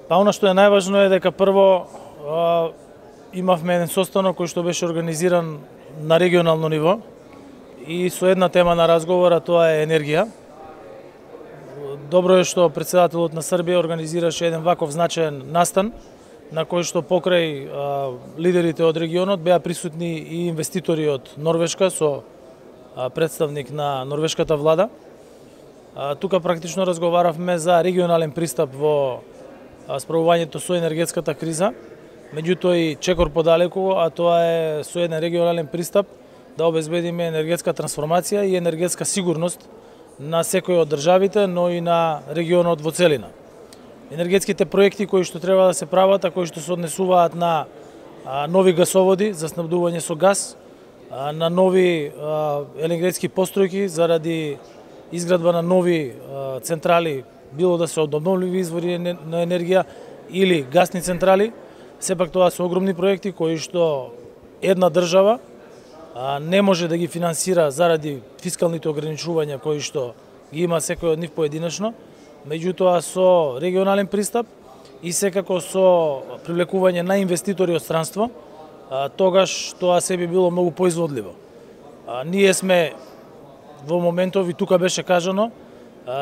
Па она што е најважно е дека прво имавме еден состанок кој што беше организиран на регионално ниво и со една тема на разговора, тоа е енергија. Добро е што председателот на Србија организираше еден ваков значаен настан на кој што покрај лидерите од регионот беа присутни и инвеститори од Норвешка со представник на норвешката влада. Тука практично разговаравме за регионален пристап во справувањето со енергетската криза, меѓутоа и чекор подалеку, а тоа е со еден регионален пристап да обезбедиме енергетска трансформација и енергетска сигурност на секој од државите, но и на регионот во целина. Енергетските проекти кои што треба да се прават, а кои што се однесуваат на нови гасоводи за снабдување со газ, на нови енергетски постројки заради изградба на нови централи, било да се од обновливи извори на енергија или гасни централи, сепак тоа се огромни проекти кои што една држава не може да ги финансира заради фискалните ограничувања кои што ги има секој од нив поединечно, меѓутоа со регионален пристап и секако со привлекување на инвеститори од странство, тогаш тоа се би било многу поизводливо. Ние сме во моментов, и тука беше кажано,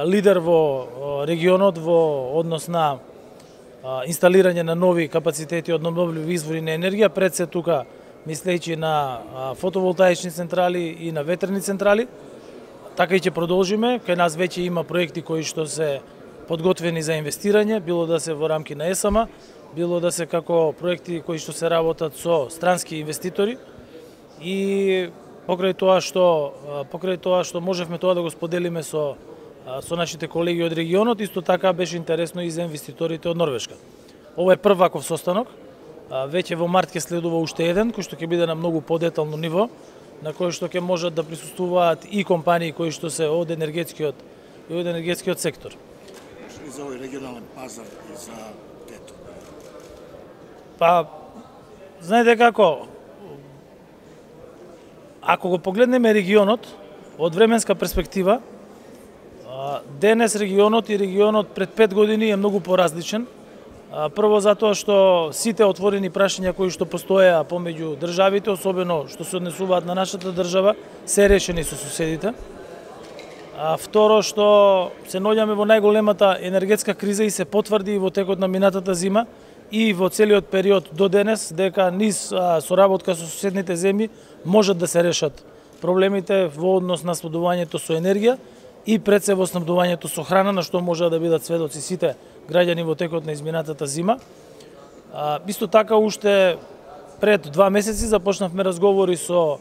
лидер во регионот во однос на инсталирање на нови капацитети од обновливи извори на енергија, пред се тука мислејќи на фотоволтаични централи и на ветерни централи. Така и ќе продолжиме, кај нас веќе има проекти кои што се подготвени за инвестирање, било да се во рамки на ЕСАМА, било да се како проекти кои што се работат со странски инвеститори и покрај тоа што можевме тоа да го споделиме со нашите колеги од регионот, исто така беше интересно и за инвеститорите од Норвешка. Ова е прв ваков состанок, веќе во март ќе следува уште еден, кој што ќе биде на многу подетално ниво, на кој што ќе можат да присуствуваат и компании кои што се од енергетскиот сектор. И за овој регионален пазар и за тето? Па, знаете како, ако го погледнеме регионот од временска перспектива, денес регионот и регионот пред 5 години е многу поразличен. Прво затоа што сите отворени прашања кои што постоеа помеѓу државите, особено што се однесуваат на нашата држава, се решени со соседите. Второ што се наоѓаме во најголемата енергетска криза и се потврди и во текот на минатата зима и во целиот период до денес дека низ соработка со соседните земји можат да се решат проблемите во однос на снабдувањето со енергија и пред се во снабдувањето со храна, на што може да бидат сведоци сите граѓани во текот на изминатата зима. Исто така, уште пред 2 месеци започнавме разговори со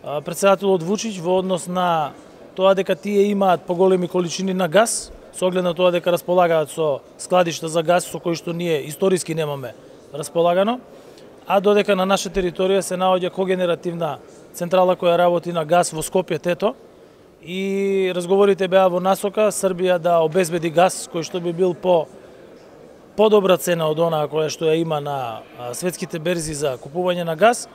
председателот Вучич во однос на тоа дека тие имаат поголеми количини на газ, со оглед на тоа дека располагаат со складишта за газ со кои што ние историски немаме располагано, а додека на наша територија се наоѓа когенеративна централа која работи на газ во Скопје Тето, и разговорите беа во насока Србија да обезбеди газ кој што би бил по подобра цена од онаа која што ја има на светските берзи за купување на газ,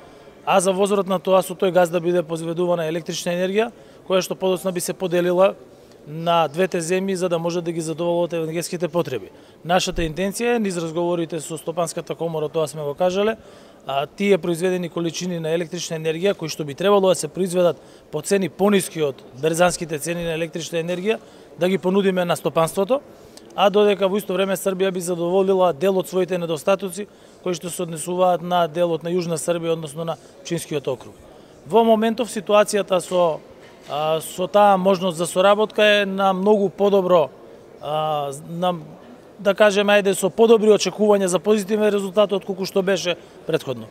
а за возврат на тоа со тој газ да биде произведувана електрична енергија, која што подоцна би се поделила на двете земји за да може да ги задоволат енергетските потреби. Нашата интенција е низ разговорите со Стопанската комора, тоа сме го кажале, тие произведени количини на електрична енергија кои што би требало да се произведат по цени пониски од берзанските цени на електрична енергија, да ги понудиме на стопанството, а додека во исто време Србија би задоволила дел од своите недостатоци кои што се однесуваат на делот на Јужна Србија, односно на Пчинскиот округ. Во моментов ситуацијата со таа можност за соработка е на многу подобро, да кажеме, ајде, со подобри очекувања за позитивен резултат отколку што беше претходно.